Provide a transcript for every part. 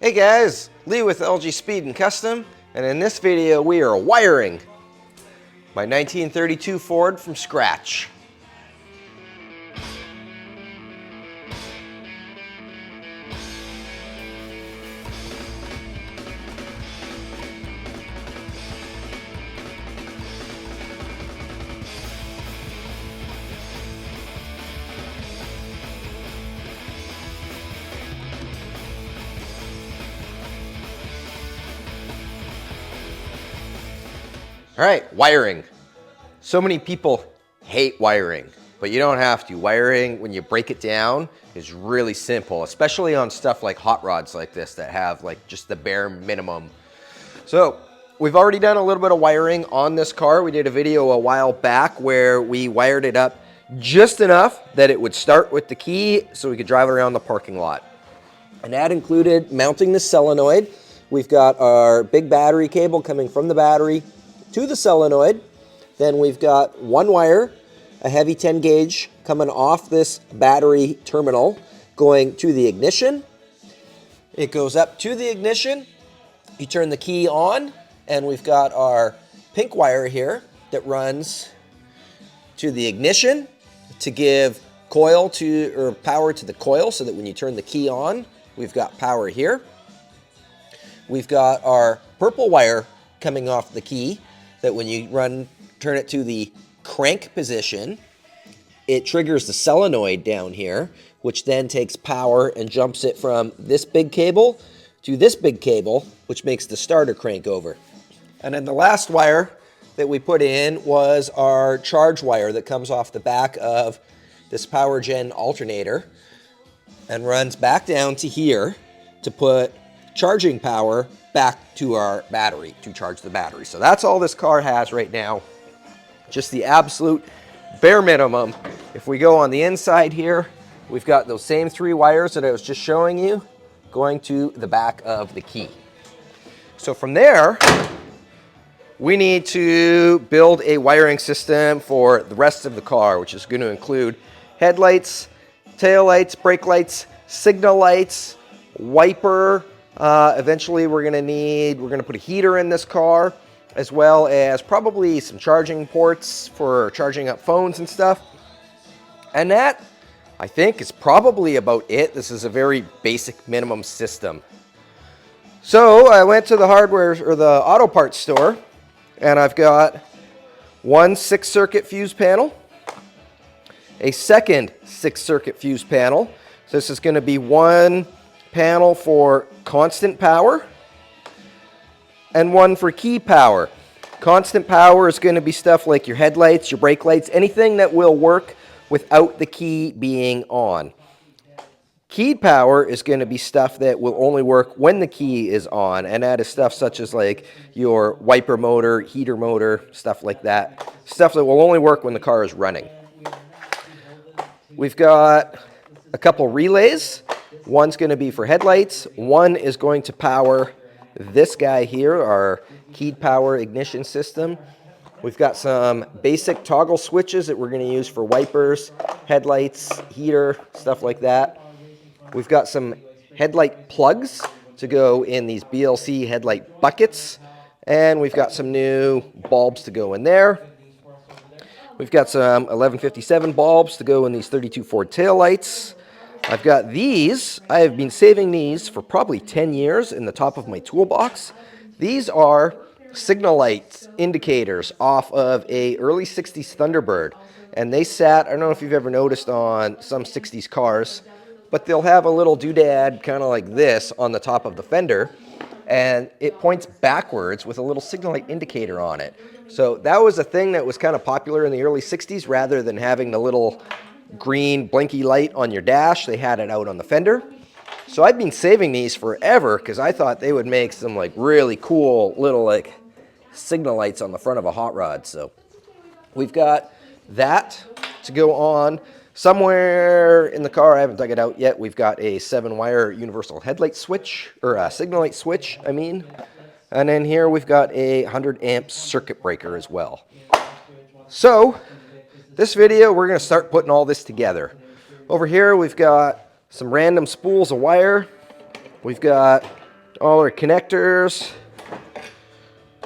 Hey guys, Lee with LG Speed and Custom, and in this video we are wiring my 1932 Ford from scratch. All right, wiring. So many people hate wiring, but you don't have to. Wiring, when you break it down, is really simple, especially on stuff like hot rods like this that have like just the bare minimum. So we've already done a little bit of wiring on this car. We did a video a while back where we wired it up just enough that it would start with the key so we could drive it around the parking lot. And that included mounting the solenoid. We've got our big battery cable coming from the battery to the solenoid. Then we've got one wire, a heavy 10 gauge coming off this battery terminal going to the ignition. It goes up to the ignition. You turn the key on, and we've got our pink wire here that runs to the ignition to give coil to, or power to the coil, so that when you turn the key on, we've got power here. We've got our purple wire coming off the key that when you turn it to the crank position, it triggers the solenoid down here, which then takes power and jumps it from this big cable to this big cable, which makes the starter crank over. And then the last wire that we put in was our charge wire that comes off the back of this power gen alternator and runs back down to here to put charging power back to our battery to charge the battery. So that's all this car has right now. Just the absolute bare minimum. If we go on the inside here, we've got those same three wires that I was just showing you going to the back of the key. So from there, we need to build a wiring system for the rest of the car, which is going to include headlights, tail lights, brake lights, signal lights, wiper. Eventually we're going to put a heater in this car, as well as probably some charging ports for charging up phones and stuff. And that, I think, is probably about it. This is a very basic minimum system. So I went to the hardware or the auto parts store, and I've got one 6-circuit fuse panel, a second 6-circuit fuse panel. So this is going to be one panel for constant power and one for key power. Constant power is going to be stuff like your headlights, your brake lights, anything that will work without the key being on. Keyed power is going to be stuff that will only work when the key is on, and that is stuff such as like your wiper motor, heater motor, stuff like that. Stuff that will only work when the car is running. We've got a couple relays. One's going to be for headlights. One is going to power this guy here, our keyed power ignition system. We've got some basic toggle switches that we're going to use for wipers, headlights, heater, stuff like that. We've got some headlight plugs to go in these BLC headlight buckets. And we've got some new bulbs to go in there. We've got some 1157 bulbs to go in these 32 Ford taillights. I've got these. I have been saving these for probably 10 years in the top of my toolbox. These are signal light indicators off of a early 60s Thunderbird. And they sat, I don't know if you've ever noticed on some 60s cars, but they'll have a little doodad kind of like this on the top of the fender. And it points backwards with a little signal light indicator on it. So that was a thing that was kind of popular in the early 60s. Rather than having the little green blinky light on your dash, they had it out on the fender. So I've been saving these forever because I thought they would make some like really cool little like signal lights on the front of a hot rod. So we've got that to go on. Somewhere in the car, I haven't dug it out yet, we've got a 7-wire universal headlight switch, or a signal light switch, I mean. And then here we've got a 100 amp circuit breaker as well. So this video, we're going to start putting all this together. Over here, we've got some random spools of wire. We've got all our connectors,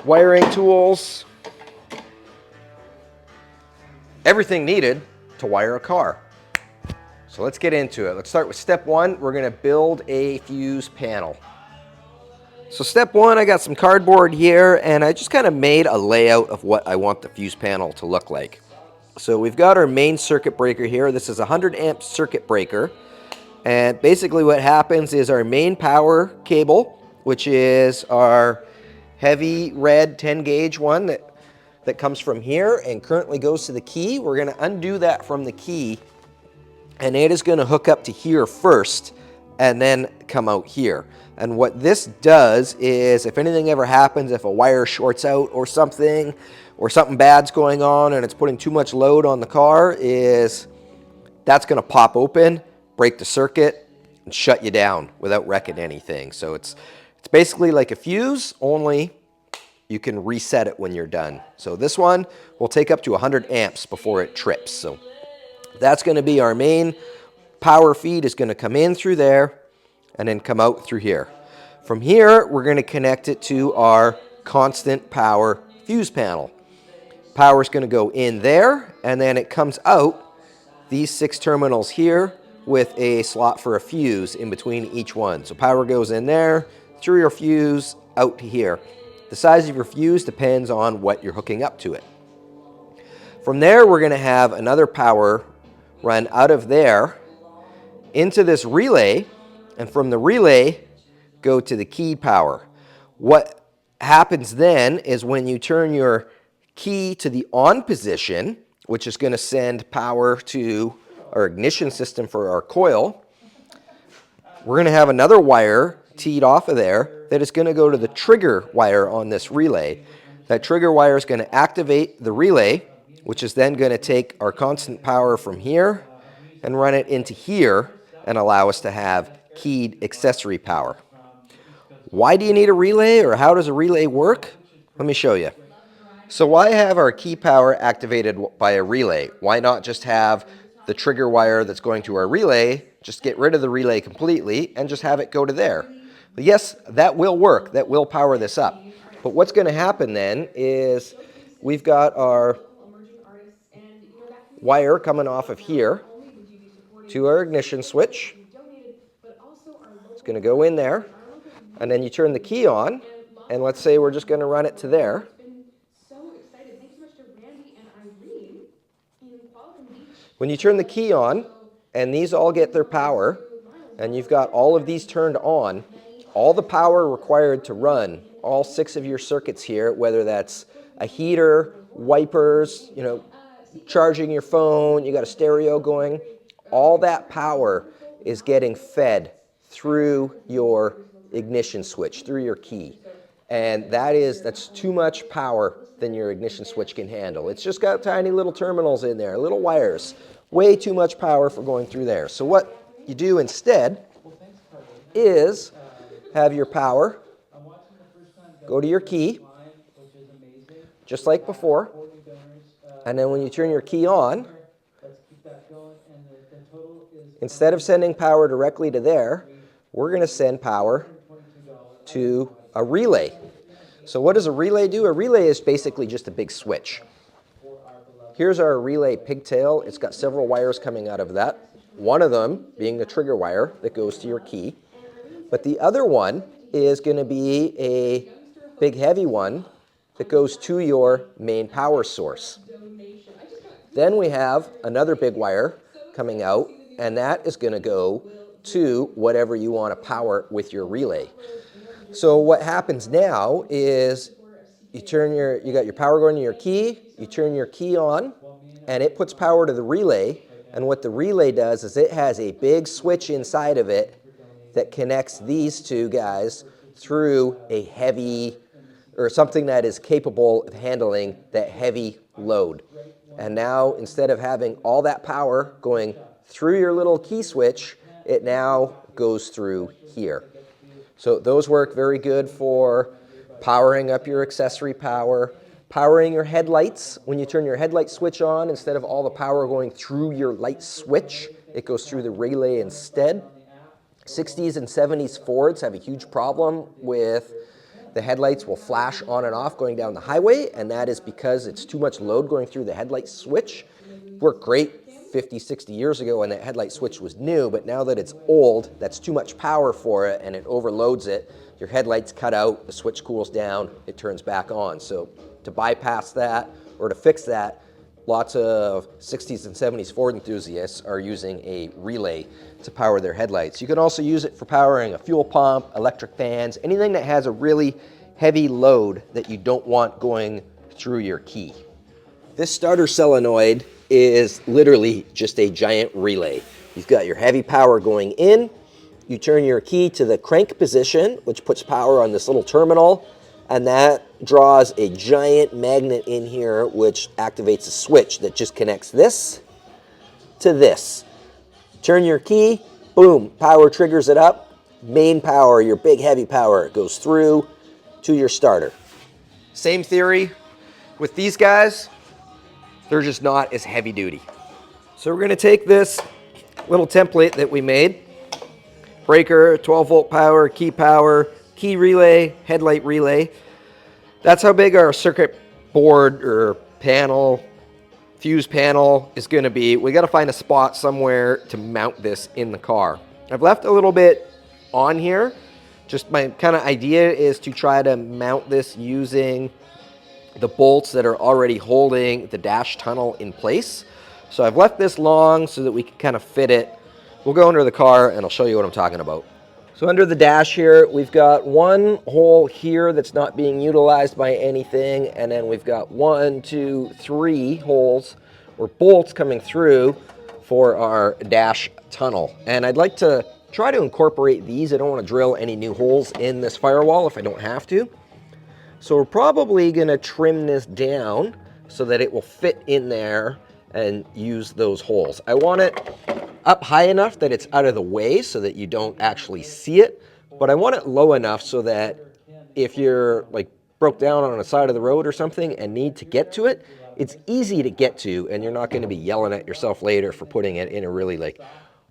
wiring tools, everything needed to wire a car. So let's get into it. Let's start with step one. We're gonna build a fuse panel. So step one, I got some cardboard here and I just kind of made a layout of what I want the fuse panel to look like. So we've got our main circuit breaker here. This is a 100 amp circuit breaker. And basically what happens is our main power cable, which is our heavy red 10 gauge one that comes from here and currently goes to the key. We're gonna undo that from the key and it is gonna hook up to here first and then come out here. And what this does is if anything ever happens, if a wire shorts out or something bad's going on and it's putting too much load on the car, is that's gonna pop open, break the circuit, and shut you down without wrecking anything. So it's basically like a fuse, only you can reset it when you're done. So this one will take up to 100 amps before it trips. So that's gonna be our main power feed, is gonna come in through there and then come out through here. From here, we're gonna connect it to our constant power fuse panel. Power's gonna go in there and then it comes out these 6 terminals here with a slot for a fuse in between each one. So power goes in there, through your fuse, out to here. The size of your fuse depends on what you're hooking up to it. From there, we're gonna have another power run out of there into this relay, and from the relay, go to the key power. What happens then is when you turn your key to the on position, which is gonna send power to our ignition system for our coil, we're gonna have another wire teed off of there that is gonna go to the trigger wire on this relay. That trigger wire is gonna activate the relay, which is then gonna take our constant power from here and run it into here and allow us to have keyed accessory power. Why do you need a relay, or how does a relay work? Let me show you. So why have our key power activated by a relay? Why not just have the trigger wire that's going to our relay, just get rid of the relay completely and just have it go to there? But yes, that will work. That will power this up. But what's going to happen then is we've got our wire coming off of here to our ignition switch. It's going to go in there, and then you turn the key on, and let's say we're just going to run it to there. When you turn the key on, and these all get their power, and you've got all of these turned on, all the power required to run all 6 of your circuits here, whether that's a heater, wipers, charging your phone, you got a stereo going, all that power is getting fed through your ignition switch, through your key. And that's too much power than your ignition switch can handle. It's just got tiny little terminals in there, little wires. Way too much power for going through there. So what you do instead is have your power go to your key, just like before. And then when you turn your key on, instead of sending power directly to there, we're going to send power to a relay. So what does a relay do? A relay is basically just a big switch. Here's our relay pigtail. It's got several wires coming out of that. One of them being the trigger wire that goes to your key. But the other one is going to be a big heavy one that goes to your main power source. Then we have another big wire coming out, and that is going to go to whatever you want to power with your relay. So what happens now is you got your power going to your key, you turn your key on, and it puts power to the relay. And what the relay does is it has a big switch inside of it that connects these two guys through a heavy, or something that is capable of handling that heavy load. And now, instead of having all that power going through your little key switch, it now goes through here. So those work very good for powering up your accessory power, powering your headlights. When you turn your headlight switch on, instead of all the power going through your light switch, it goes through the relay instead. 60s and 70s Fords have a huge problem with the headlights will flash on and off going down the highway, and that is because it's too much load going through the headlight switch. Worked great 50, 60 years ago when that headlight switch was new, but now that it's old, that's too much power for it and it overloads it. Your headlights cut out, the switch cools down, it turns back on. So to bypass that or to fix that, lots of 60s and 70s Ford enthusiasts are using a relay to power their headlights. You can also use it for powering a fuel pump, electric fans, anything that has a really heavy load that you don't want going through your key. This starter solenoid is literally just a giant relay. You've got your heavy power going in, you turn your key to the crank position, which puts power on this little terminal, and that draws a giant magnet in here, which activates a switch that just connects this to this. Turn your key, boom, power triggers it up. Main power, your big heavy power, goes through to your starter. Same theory with these guys, they're just not as heavy duty. So we're gonna take this little template that we made, breaker, 12-volt power, key relay, headlight relay. That's how big our circuit board or panel, fuse panel is going to be. We got to find a spot somewhere to mount this in the car. I've left a little bit on here. Just my kind of idea is to try to mount this using the bolts that are already holding the dash tunnel in place. So I've left this long so that we can kind of fit it. We'll go under the car and I'll show you what I'm talking about. So under the dash here, we've got one hole here that's not being utilized by anything, and then we've got 1, 2, 3 holes or bolts coming through for our dash tunnel. And I'd like to try to incorporate these. I don't want to drill any new holes in this firewall if I don't have to. So we're probably going to trim this down so that it will fit in there and use those holes. I want it up high enough that it's out of the way so that you don't actually see it, but I want it low enough so that if you're like broke down on the side of the road or something and need to get to it, it's easy to get to and you're not going to be yelling at yourself later for putting it in a really like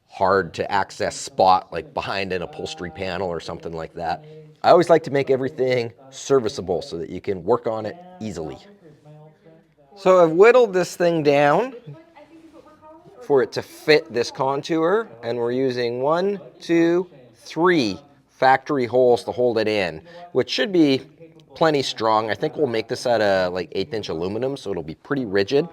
hard to access spot like behind an upholstery panel or something like that. I always like to make everything serviceable so that you can work on it easily. So I've whittled this thing down for it to fit this contour, and we're using 1, 2, 3 factory holes to hold it in, which should be plenty strong. I think we'll make this out of like 1/8" aluminum, so it'll be pretty rigid.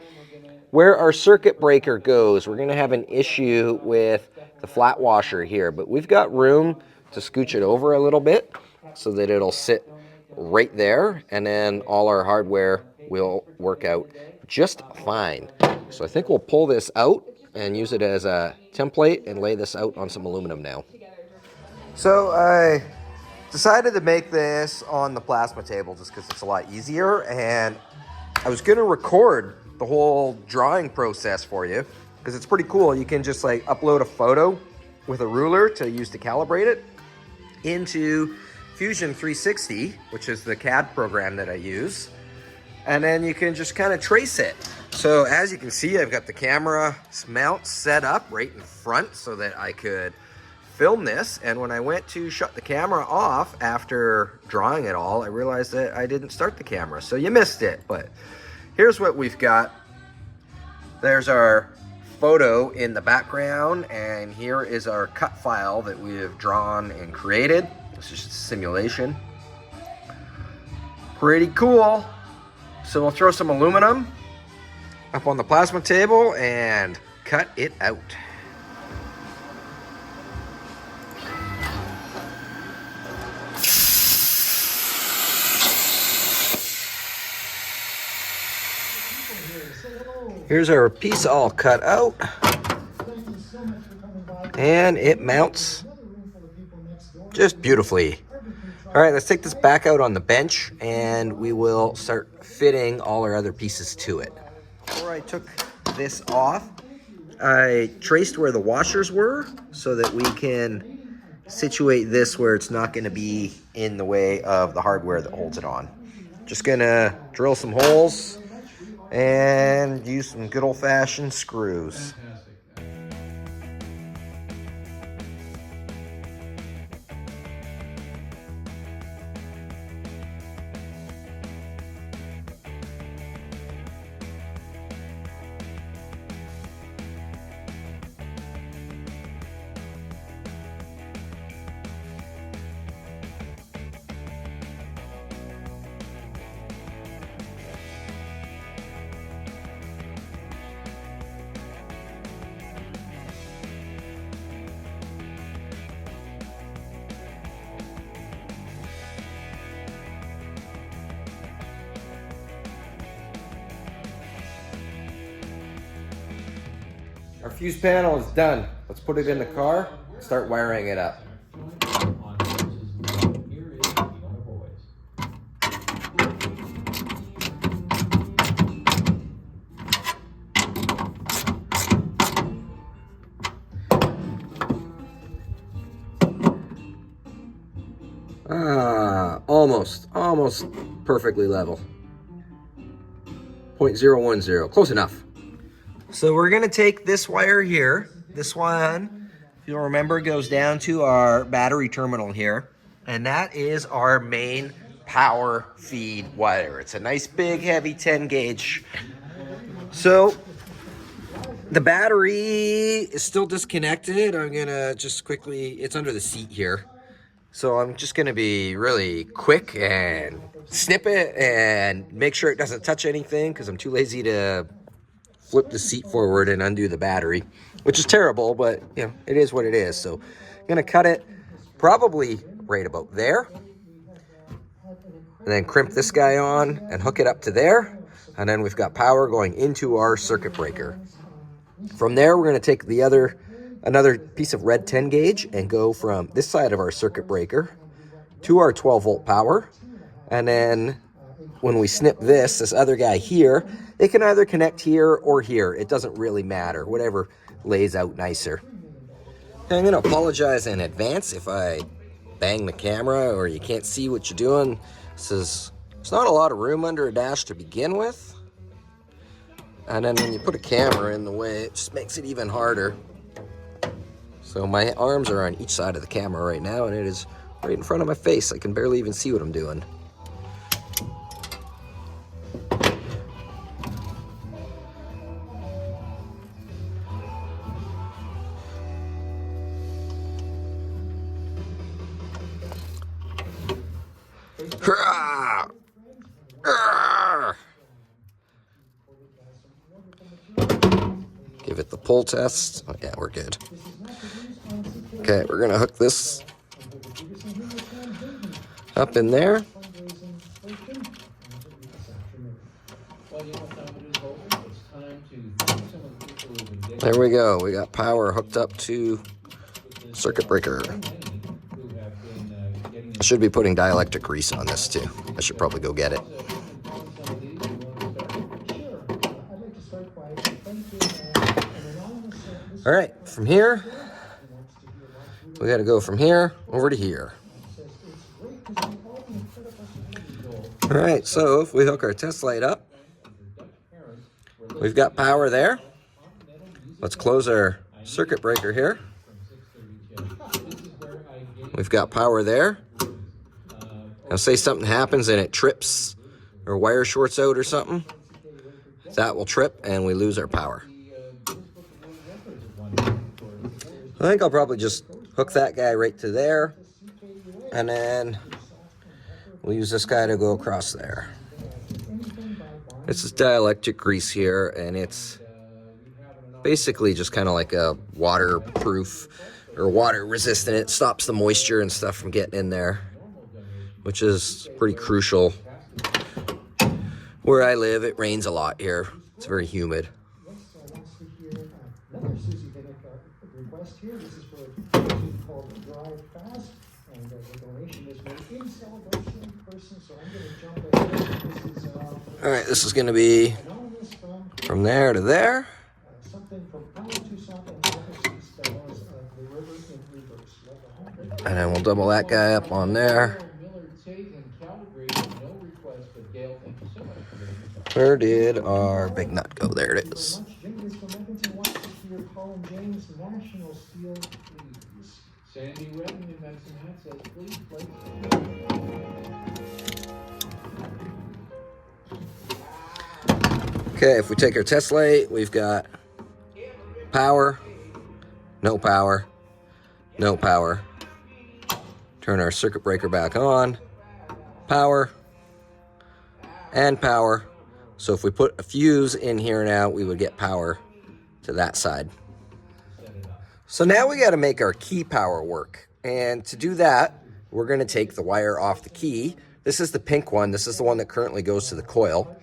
Where our circuit breaker goes, we're gonna have an issue with the flat washer here, but we've got room to scooch it over a little bit so that it'll sit right there, and then all our hardware will work out just fine. So I think we'll pull this out and use it as a template and lay this out on some aluminum now. So I decided to make this on the plasma table just because it's a lot easier, and I was gonna record the whole drawing process for you because it's pretty cool. You can just like upload a photo with a ruler to use to calibrate it into Fusion 360, which is the CAD program that I use, and then you can just kind of trace it. So as you can see, I've got the camera mount set up right in front so that I could film this. And when I went to shut the camera off after drawing it all, I realized that I didn't start the camera. So you missed it, but here's what we've got. There's our photo in the background, and here is our cut file that we have drawn and created. This is just a simulation. Pretty cool. So we'll throw some aluminum up on the plasma table and cut it out. Here's our piece all cut out, and it mounts just beautifully. All right, let's take this back out on the bench and we will start fitting all our other pieces to it. Before I took this off, I traced where the washers were so that we can situate this where it's not going to be in the way of the hardware that holds it on. Just gonna drill some holes and use some good old-fashioned screws. Our fuse panel is done. Let's put it in the car and start wiring it up. Almost perfectly level. 0.010, close enough. So we're gonna take this wire here. This one, if you'll remember, goes down to our battery terminal here. And that is our main power feed wire. It's a nice big heavy 10 gauge. So the battery is still disconnected. I'm gonna just quickly, it's under the seat here. So I'm just gonna be really quick and snip it and make sure it doesn't touch anything because I'm too lazy to flip the seat forward and undo the battery, which is terrible, but you know, it is what it is. So I'm gonna cut it probably right about there and then crimp this guy on and hook it up to there. And then we've got power going into our circuit breaker. From there, we're gonna take the another piece of red 10 gauge and go from this side of our circuit breaker to our 12 volt power. And then when we snip this other guy here, it can either connect here or here. It doesn't really matter, whatever lays out nicer. I'm gonna apologize in advance if I bang the camera or you can't see what you're doing. There's not a lot of room under a dash to begin with. And then when you put a camera in the way, it just makes it even harder. So my arms are on each side of the camera right now, and it is right in front of my face. I can barely even see what I'm doing. Give it the pull test. Oh, yeah, we're good. Okay, we're gonna hook this up in there. There we go. We got power hooked up to circuit breaker. I should be putting dielectric grease on this too. I should probably go get it. All right, from here, we got to go from here over to here. All right, so if we hook our test light up, we've got power there. Let's close our circuit breaker here. We've got power there. Now say something happens and it trips or wire shorts out or something, that will trip and we lose our power. I think I'll probably just hook that guy right to there, and then we'll use this guy to go across there. This is dielectric grease here, and it's basically just kind of like a waterproof or water resistant. It stops the moisture and stuff from getting in there, which is pretty crucial. Where I live, it rains a lot here. It's very humid. All right, this is going to be from there to there. And then we'll double that guy up on there. Where did our big nut go? There it is. Okay, if we take our test light, we've got power, no power, no power. Turn our circuit breaker back on, power, and power. So if we put a fuse in here now, we would get power to that side. So now we got to make our key power work. And to do that, we're going to take the wire off the key. This is the pink one. This is the one that currently goes to the coil.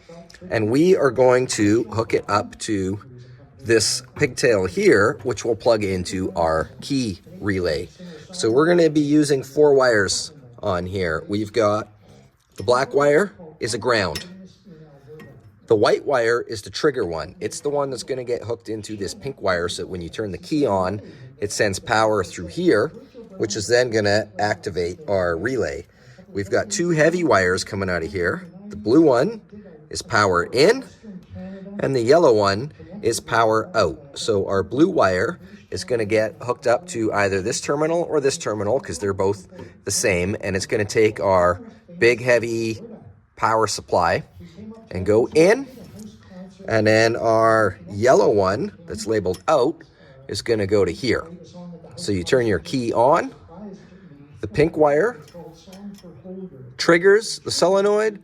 And we are going to hook it up to this pigtail here, which will plug into our key relay. So we're going to be using 4 wires on here. We've got the black wire is a ground. The white wire is the trigger one. It's the one that's going to get hooked into this pink wire, so that when you turn the key on, it sends power through here, which is then going to activate our relay. We've got 2 heavy wires coming out of here. The blue one is power in, and the yellow one is power out. So our blue wire is going to get hooked up to either this terminal or this terminal, because they're both the same, and it's going to take our big heavy power supply and go in, and then our yellow one that's labeled out is going to go to here. So you turn your key on, the pink wire triggers the solenoid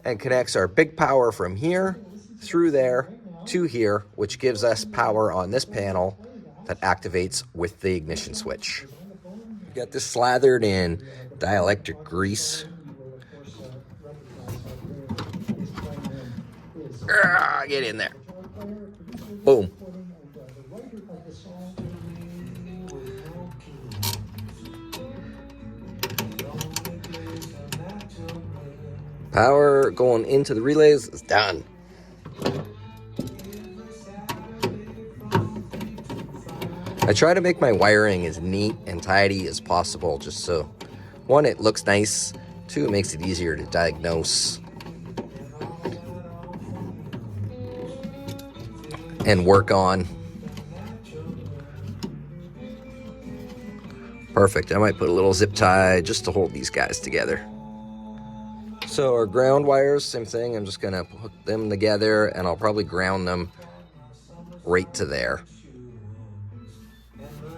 and connects our big power from here through there to here, which gives us power on this panel that activates with the ignition switch. We've got this slathered in dielectric grease. Get in there. Boom. Power going into the relays is done. I try to make my wiring as neat and tidy as possible, just so, 1, it looks nice, 2, it makes it easier to diagnose and work on. Perfect. I might put a little zip tie just to hold these guys together. So our ground wires, same thing. I'm just gonna hook them together, and I'll probably ground them right to there.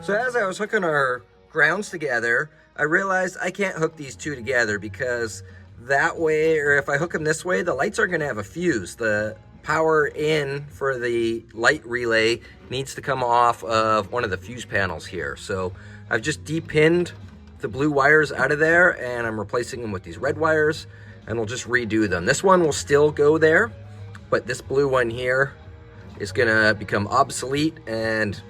So as I was hooking our grounds together, I realized I can't hook these 2 together, because that way, or if I hook them this way, the lights are gonna have a fuse. The power in for the light relay needs to come off of one of the fuse panels here. So I've just depinned the blue wires out of there, and I'm replacing them with these red wires, and we'll just redo them. This one will still go there, but this blue one here is gonna become obsolete and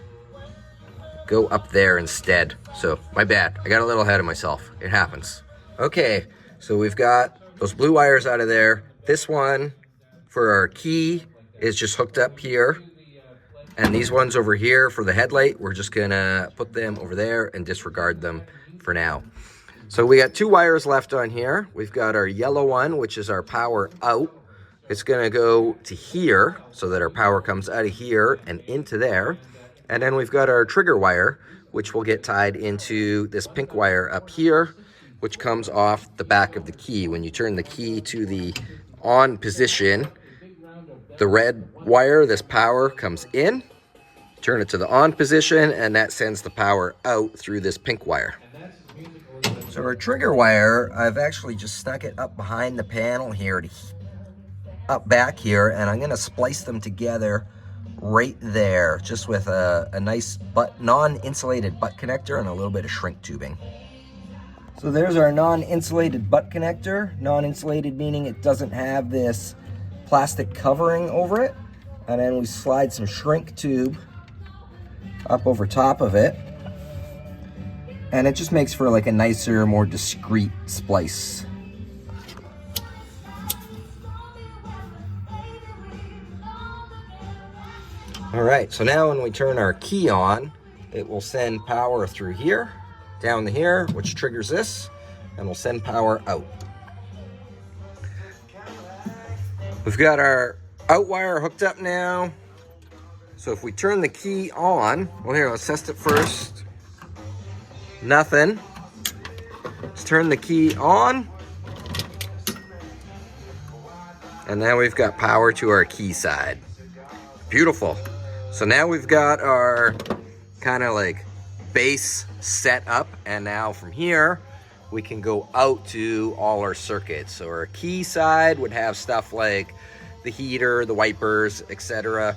go up there instead. So my bad, I got a little ahead of myself. It happens. Okay, so we've got those blue wires out of there. This one for our key is just hooked up here, and these ones over here for the headlight, we're just gonna put them over there and disregard them for now. So we got 2 wires left on here. We've got our yellow one, which is our power out. It's gonna go to here so that our power comes out of here and into there. And then we've got our trigger wire, which will get tied into this pink wire up here, which comes off the back of the key. When you turn the key to the on position, the red wire, this power, comes in, turn it to the on position, and that sends the power out through this pink wire. So our trigger wire, I've actually just stuck it up behind the panel here, up back here, and I'm gonna splice them together right there, just with a nice non-insulated butt connector and a little bit of shrink tubing. So there's our non-insulated butt connector. Non-insulated meaning it doesn't have this plastic covering over it. And then we slide some shrink tube up over top of it. And it just makes for like a nicer, more discreet splice. All right, so now when we turn our key on, it will send power through here, down to here, which triggers this, and will send power out. We've got our out wire hooked up now. So if we turn the key on, well here, let's test it first. Nothing. Let's turn the key on. And now we've got power to our key side. Beautiful. So now we've got our kind of like base set up, and now from here we can go out to all our circuits. So our key side would have stuff like the heater, the wipers, etc.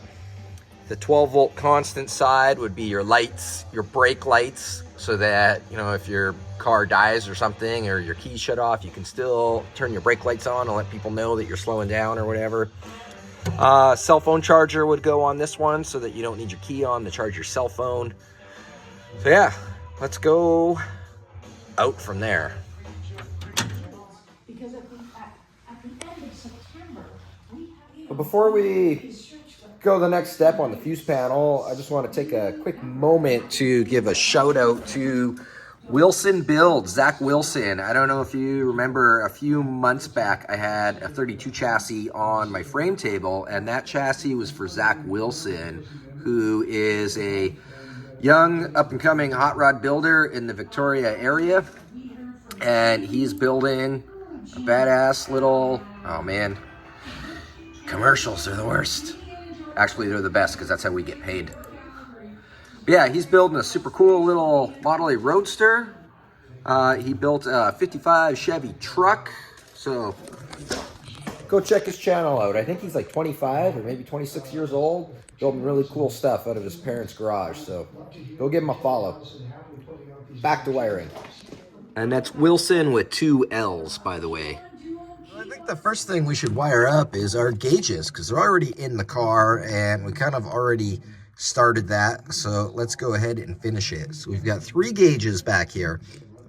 The 12 volt constant side would be your lights, your brake lights, so that, you know, if your car dies or something, or your keys shut off, you can still turn your brake lights on and let people know that you're slowing down or whatever. Cell phone charger would go on this one so that you don't need your key on to charge your cell phone. So yeah, let's go out from there. But before we go the next step on the fuse panel, I just want to take a quick moment to give a shout out to Wilson Build, Zach Wilson. I don't know if you remember, a few months back I had a 32 chassis on my frame table, and that chassis was for Zach Wilson, who is a young up-and-coming hot rod builder in the Victoria area, and he's building a badass little, oh man, commercials are the worst. Actually, they're the best because that's how we get paid. But yeah, he's building a super cool little Model A Roadster. He built a 55 Chevy truck. So go check his channel out. I think he's like 25 or maybe 26 years old, building really cool stuff out of his parents' garage. So go give him a follow. Back to wiring. And that's Wilson with 2 L's, by the way. I think the first thing we should wire up is our gauges, because they're already in the car and we kind of already started that. So let's go ahead and finish it. So we've got 3 gauges back here.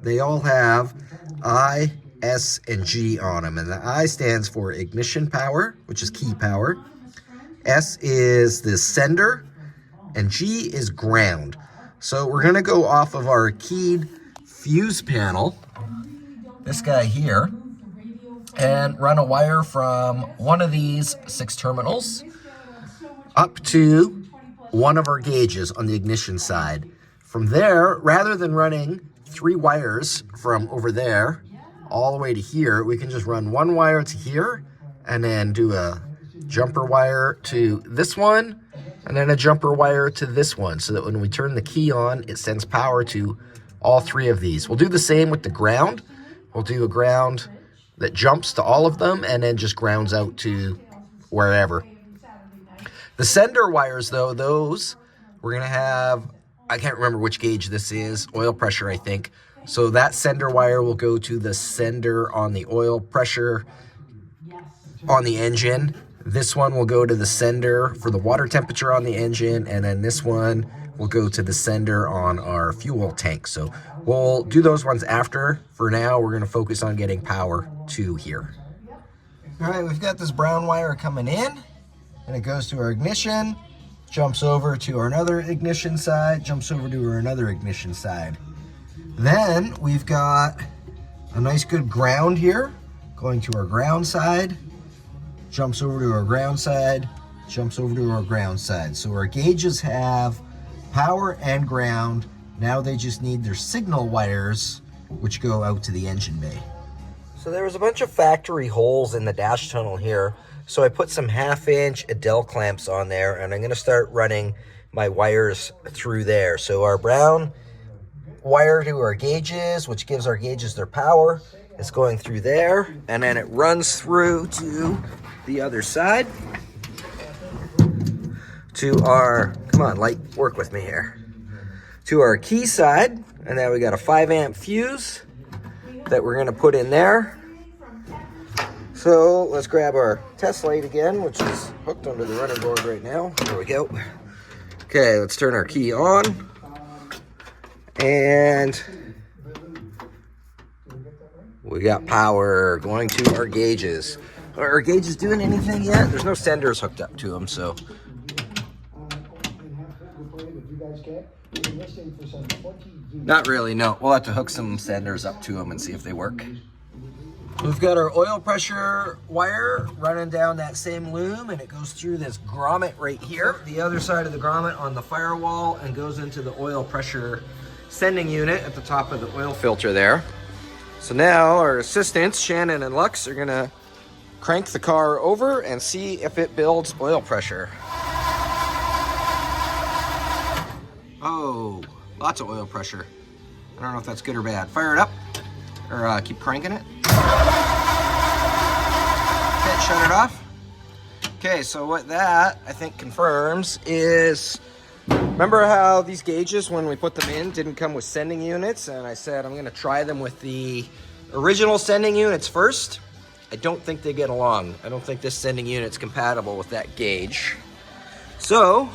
They all have I, S, and G on them. And the I stands for ignition power, which is key power. S is the sender, and G is ground. So we're gonna go off of our keyed fuse panel, this guy here, and run a wire from one of these 6 terminals up to one of our gauges on the ignition side. From there, rather than running 3 wires from over there all the way to here, we can just run 1 wire to here and then do a jumper wire to this one and then a jumper wire to this one, so that when we turn the key on, it sends power to all 3 of these. We'll do the same with the ground. We'll do a ground that jumps to all of them and then just grounds out to wherever. The sender wires, though, those we're going to have, I can't remember which gauge this is, oil pressure, I think. So that sender wire will go to the sender on the oil pressure on the engine. This one will go to the sender for the water temperature on the engine, and then this one will go to the sender on our fuel tank. So we'll do those ones after. For now, we're going to focus on getting power to here. All right, we've got this brown wire coming in, and it goes to our ignition, jumps over to our another ignition side, jumps over to our another ignition side. Then we've got a nice good ground here, going to our ground side, jumps over to our ground side, jumps over to our ground side. So our gauges have power and ground. Now they just need their signal wires, which go out to the engine bay. So there was a bunch of factory holes in the dash tunnel here. So I put some 1/2-inch Adele clamps on there, and I'm gonna start running my wires through there. So our brown wire to our gauges, which gives our gauges their power, is going through there, and then it runs through to the other side, to our, come on, light, work with me here, to our key side, and then we got a 5-amp fuse that we're gonna put in there. So let's grab our test light again, which is hooked onto the running board right now. There we go. Okay, let's turn our key on. And we got power going to our gauges. Are our gauges doing anything yet? There's no senders hooked up to them, so. Not really, no. We'll have to hook some senders up to them and see if they work. We've got our oil pressure wire running down that same loom, and it goes through this grommet right here, the other side of the grommet on the firewall, and goes into the oil pressure sending unit at the top of the oil filter there. So now our assistants, Shannon and Lux, are gonna crank the car over and see if it builds oil pressure. Oh, lots of oil pressure. I don't know if that's good or bad. Fire it up, or keep cranking it. Okay, shut it off. Okay, so what that, I think, confirms is, remember how these gauges, when we put them in, didn't come with sending units? And I said I'm gonna try them with the original sending units first. I don't think they get along. I don't think this sending unit's compatible with that gauge. So,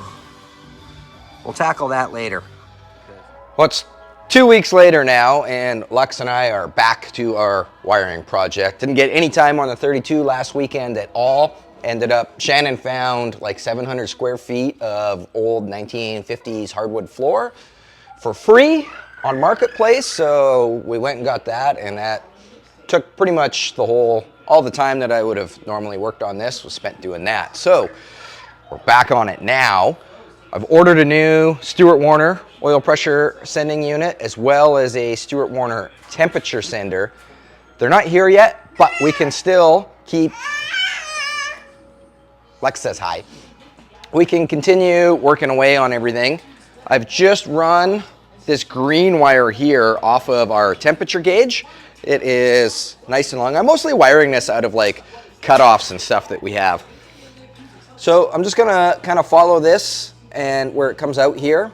we'll tackle that later. Well, it's 2 weeks later now, and Lux and I are back to our wiring project. Didn't get any time on the 32 last weekend at all. Ended up, Shannon found like 700 square feet of old 1950s hardwood floor for free on Marketplace. So we went and got that, and that took pretty much all the time that I would have normally worked on this was spent doing that. So we're back on it now. I've ordered a new Stuart Warner oil pressure sending unit, as well as a Stuart Warner temperature sender. They're not here yet, but we can still keep, Lex says hi. We can continue working away on everything. I've just run this green wire here off of our temperature gauge. It is nice and long. I'm mostly wiring this out of like cutoffs and stuff that we have. So I'm just gonna kind of follow this and where it comes out here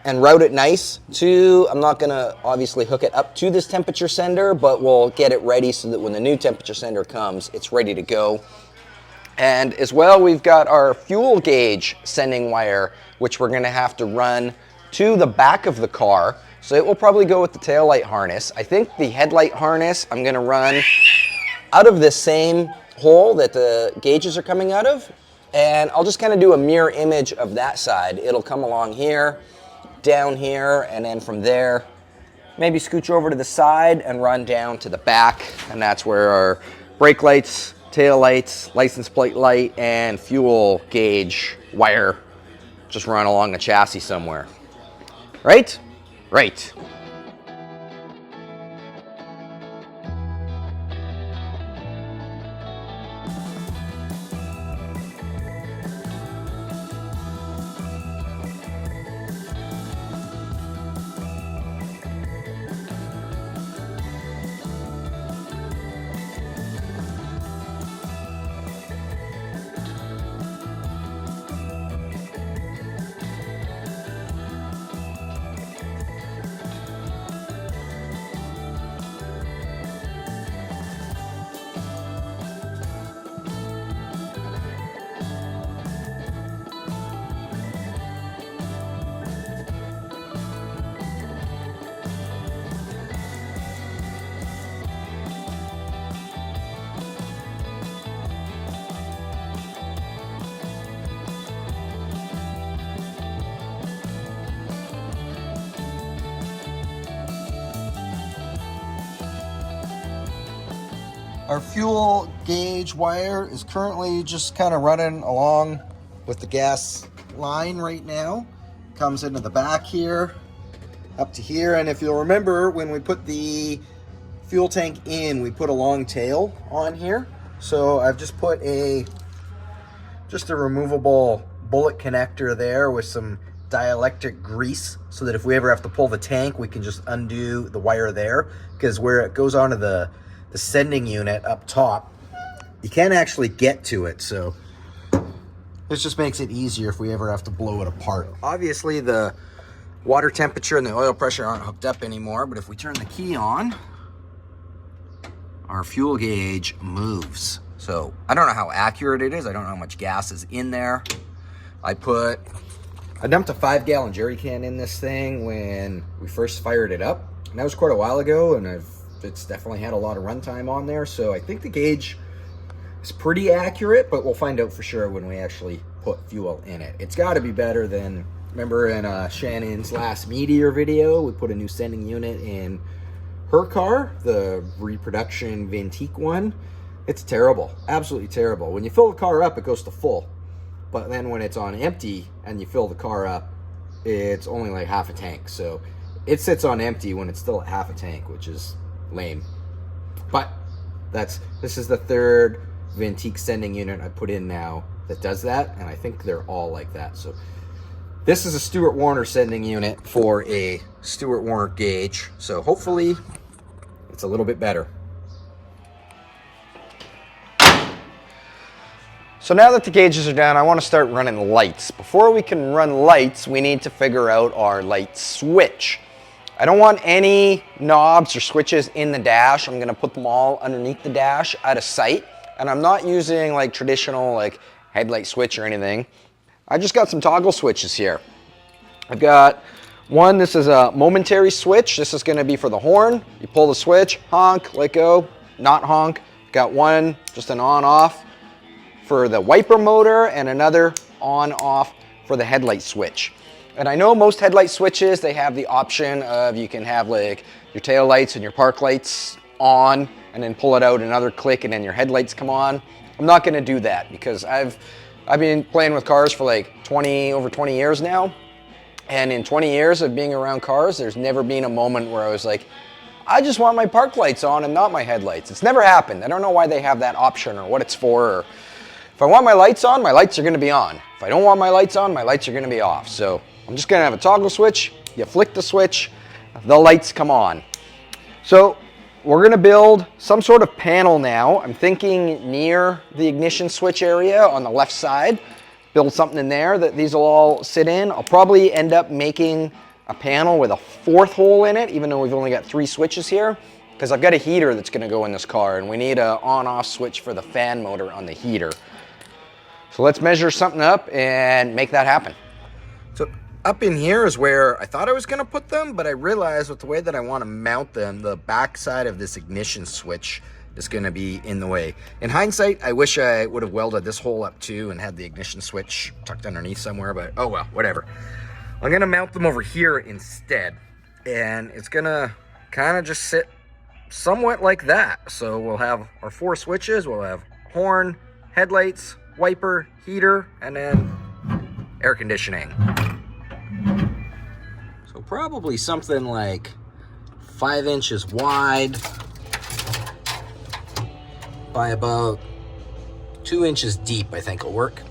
and route it nice to, I'm not gonna obviously hook it up to this temperature sender, but we'll get it ready so that when the new temperature sender comes, it's ready to go. And as well, we've got our fuel gauge sending wire, which we're gonna have to run to the back of the car. So it will probably go with the taillight harness. I think the headlight harness I'm gonna run out of this same hole that the gauges are coming out of. And I'll just kind of do a mirror image of that side. It'll come along here, down here, and then from there, maybe scooch over to the side and run down to the back. And that's where our brake lights, tail lights, license plate light, and fuel gauge wire just run along the chassis somewhere. Right? Right. Our fuel gauge wire is currently just kind of running along with the gas line right now. Comes into the back here, up to here. And if you'll remember, when we put the fuel tank in, we put a long tail on here. So I've just put just a removable bullet connector there with some dielectric grease, so that if we ever have to pull the tank, we can just undo the wire there, because where it goes onto the sending unit up top, you can't actually get to it. So this just makes it easier if we ever have to blow it apart. Obviously the water temperature and the oil pressure aren't hooked up anymore, but if we turn the key on, our fuel gauge moves. So I don't know how accurate it is. I don't know how much gas is in there. I dumped a 5-gallon jerry can in this thing when we first fired it up. And that was quite a while ago, and it's definitely had a lot of runtime on there. So I think the gauge is pretty accurate, but we'll find out for sure when we actually put fuel in it. It's got to be better than, remember in Shannon's last Meteor video, we put a new sending unit in her car, the reproduction Ventique one. It's terrible, absolutely terrible. When you fill the car up, it goes to full. But then when it's on empty and you fill the car up, it's only like half a tank. So it sits on empty when it's still at half a tank, which is lame. But this is the third Ventique sending unit I put in now that does that, and I think they're all like that. So this is a Stuart Warner sending unit for a Stuart Warner gauge. So hopefully it's a little bit better. So now that the gauges are down, I want to start running lights. Before we can run lights, we need to figure out our light switch. I don't want any knobs or switches in the dash. I'm gonna put them all underneath the dash out of sight. And I'm not using like traditional like headlight switch or anything. I just got some toggle switches here. I've got one, this is a momentary switch. This is gonna be for the horn. You pull the switch, honk, let go, not honk. Got one, just an on-off for the wiper motor, and another on-off for the headlight switch. And I know most headlight switches, they have the option of you can have like your tail lights and your park lights on, and then pull it out another click and then your headlights come on. I'm not gonna do that because I've been playing with cars for like over 20 years now. And in 20 years of being around cars, there's never been a moment where I was like, I just want my park lights on and not my headlights. It's never happened. I don't know why they have that option or what it's for. Or if I want my lights on, my lights are gonna be on. If I don't want my lights on, my lights are gonna be off. So I'm just gonna have a toggle switch. You flick the switch, the lights come on. So we're gonna build some sort of panel now. I'm thinking near the ignition switch area on the left side. Build something in there that these will all sit in. I'll probably end up making a panel with a 4th hole in it, even though we've only got 3 switches here, because I've got a heater that's gonna go in this car, and we need an on-off switch for the fan motor on the heater. So let's measure something up and make that happen. So up in here is where I thought I was gonna put them, but I realized with the way that I wanna mount them, the back side of this ignition switch is gonna be in the way. In hindsight, I wish I would have welded this hole up too and had the ignition switch tucked underneath somewhere, but oh well, whatever. I'm gonna mount them over here instead, and it's gonna kind of just sit somewhat like that. So we'll have our 4 switches, we'll have horn, headlights, wiper, heater, and then air conditioning. So probably something like 5 inches wide by about 2 inches deep, I think will work.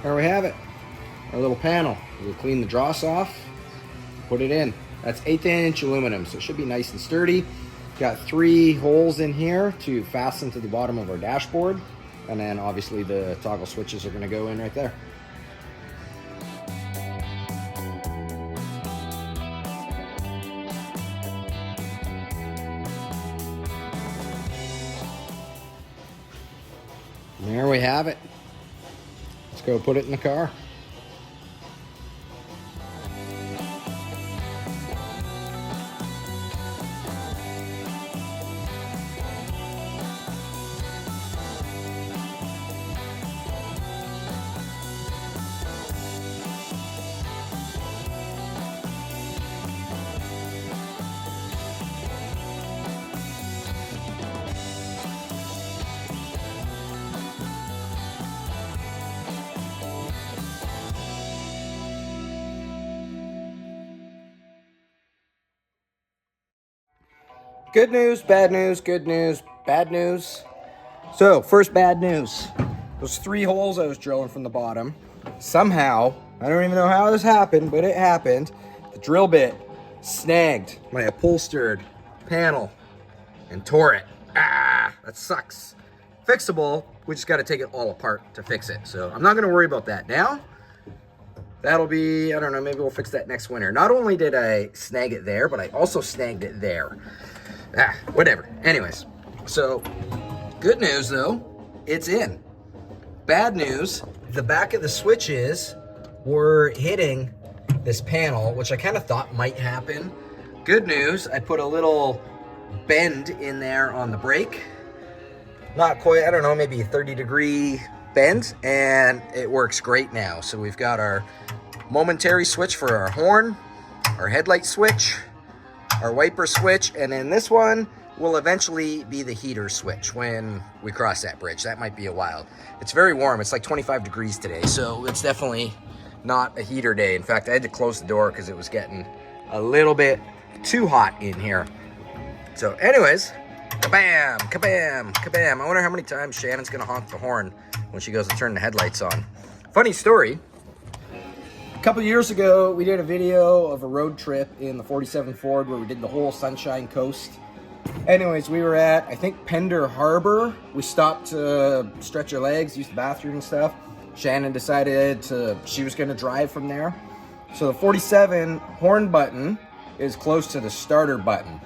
There we have it, our little panel. We'll clean the dross off, put it in. That's 1/8 inch aluminum, so it should be nice and sturdy. Got 3 holes in here to fasten to the bottom of our dashboard, and then obviously the toggle switches are gonna go in right there. And there we have it. Let's go put it in the car. Good news, bad news, good news, bad news. So, first bad news. Those 3 holes I was drilling from the bottom, somehow, I don't even know how this happened, but it happened. The drill bit snagged my upholstered panel and tore it. Ah, that sucks. Fixable, we just gotta take it all apart to fix it. So I'm not gonna worry about that now. That'll be, I don't know, maybe we'll fix that next winter. Not only did I snag it there, but I also snagged it there. Ah, whatever. Anyways, so good news though, it's in. Bad news, the back of the switches were hitting this panel, which I kind of thought might happen. Good news, I put a little bend in there on the brake. Not quite, I don't know, maybe a 30-degree bend, and it works great now. So we've got our momentary switch for our horn, our headlight switch, our wiper switch, and then this one will eventually be the heater switch when we cross that bridge. That might be a while. It's very warm. It's like 25 degrees today, so it's definitely not a heater day. In fact, I had to close the door because it was getting a little bit too hot in here. So anyways, kabam, kabam, kabam. I wonder how many times Shannon's gonna honk the horn when she goes to turn the headlights on. Funny story. A couple years ago, we did a video of a road trip in the 47 Ford where we did the whole Sunshine Coast. Anyways, we were at, I think, Pender Harbor. We stopped to stretch our legs, use the bathroom and stuff. Shannon decided she was gonna drive from there. So the 47 horn button is close to the starter button.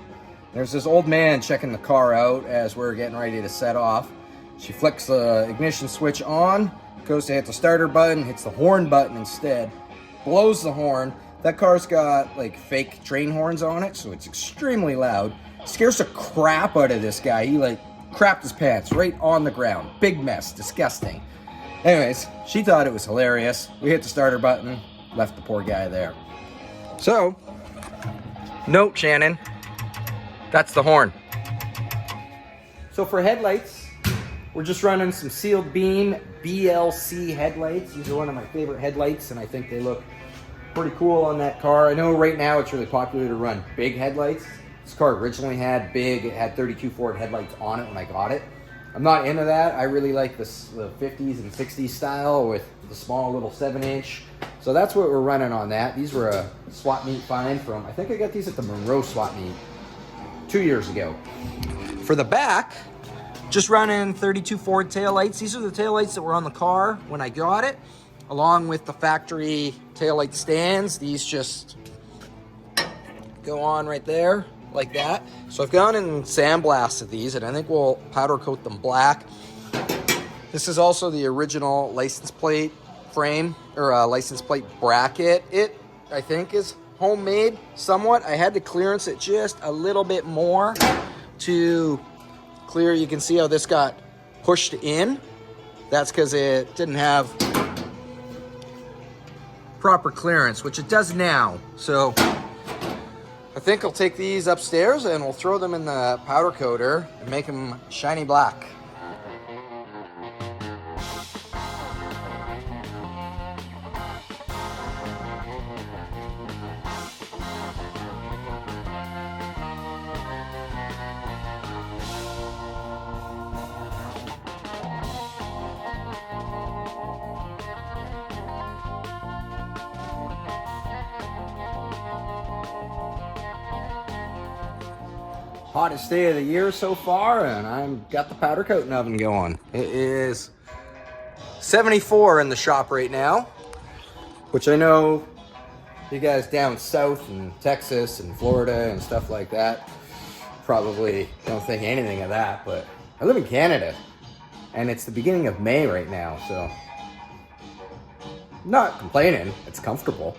There's this old man checking the car out as we're getting ready to set off. She flicks the ignition switch on, goes to hit the starter button, hits the horn button instead, blows the horn. That car's got like fake train horns on it, so it's extremely loud. Scares the crap out of this guy. He like crapped his pants right on the ground. Big mess, disgusting. Anyways, she thought it was hilarious. We hit the starter button, left the poor guy there. So, note, Shannon, that's the horn. So for headlights, we're just running some sealed beam BLC headlights. These are one of my favorite headlights, and I think they look pretty cool on that car. I know right now it's really popular to run big headlights. This car originally had big, it had 32 Ford headlights on it when I got it. I'm not into that. I really like the 50s and 60s style with the small little 7-inch. So that's what we're running on that. These were a swap meet find from, I think I got these at the Monroe swap meet 2 years ago. For the back, just running 32 Ford taillights. These are the taillights that were on the car when I got it, along with the factory taillight stands. These just go on right there like that. So I've gone and sandblasted these, and I think we'll powder coat them black. This is also the original license plate frame, or license plate bracket. It, I think, is homemade somewhat. I had to clearance it just a little bit more to clear. You can see how this got pushed in. That's because it didn't have proper clearance, which it does now. So I think I'll take these upstairs and we'll throw them in the powder coater and make them shiny black. Hottest day of the year so far, and I've got the powder coating oven going. It is 74 in the shop right now, which I know you guys down south in Texas and Florida and stuff like that probably don't think anything of that, but I live in Canada, and it's the beginning of May right now, so I'm not complaining. It's comfortable.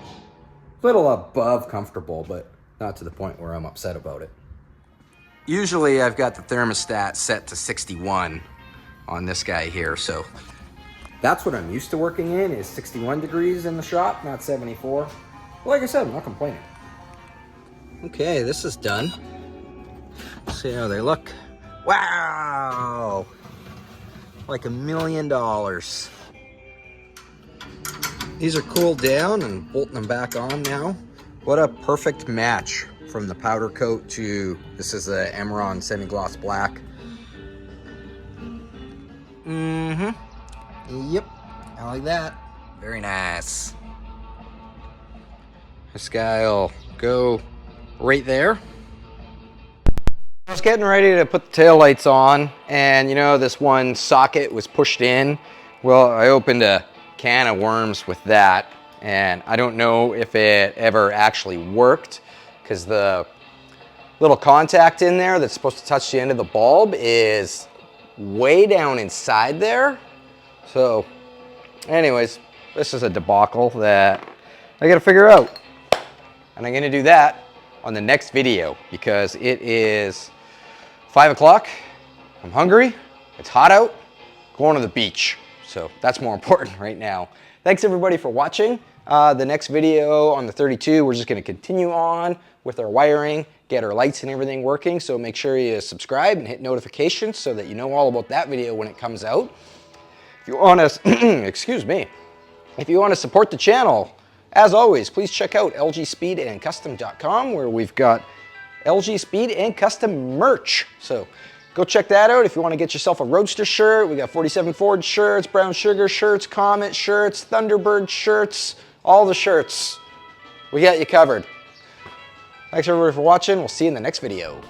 A little above comfortable, but not to the point where I'm upset about it. Usually I've got the thermostat set to 61 on this guy here, so that's what I'm used to working in, is 61 degrees in the shop, not 74. Well, like I said, I'm not complaining. Okay, this is done. See how they look. Wow! Like $1 million. These are cooled down and bolting them back on now. What a perfect match. From the powder coat to, this is a Emerald semi-gloss black. Yep, I like that. Very nice. This guy will go right there. I was getting ready to put the taillights on, and you know, this one socket was pushed in. Well, I opened a can of worms with that, and I don't know if it ever actually worked, because the little contact in there that's supposed to touch the end of the bulb is way down inside there. So anyways, this is a debacle that I gotta figure out. And I'm gonna do that on the next video because it is 5 o'clock. I'm hungry, it's hot out, going to the beach. So that's more important right now. Thanks everybody for watching. The next video on the 32, we're just gonna continue on with our wiring get our lights and everything working. So make sure you subscribe and hit notifications so that you know all about that video when it comes out. If you want to, excuse me, if you want to support the channel, as always, please check out lgspeedandcustom.com, where we've got LG Speed and Custom merch. So go check that out if you want to get yourself a Roadster shirt. We got 47 Ford shirts, Brown Sugar shirts, Comet shirts, Thunderbird shirts, all the shirts. We got you covered. Thanks everybody for watching. We'll see you in the next video.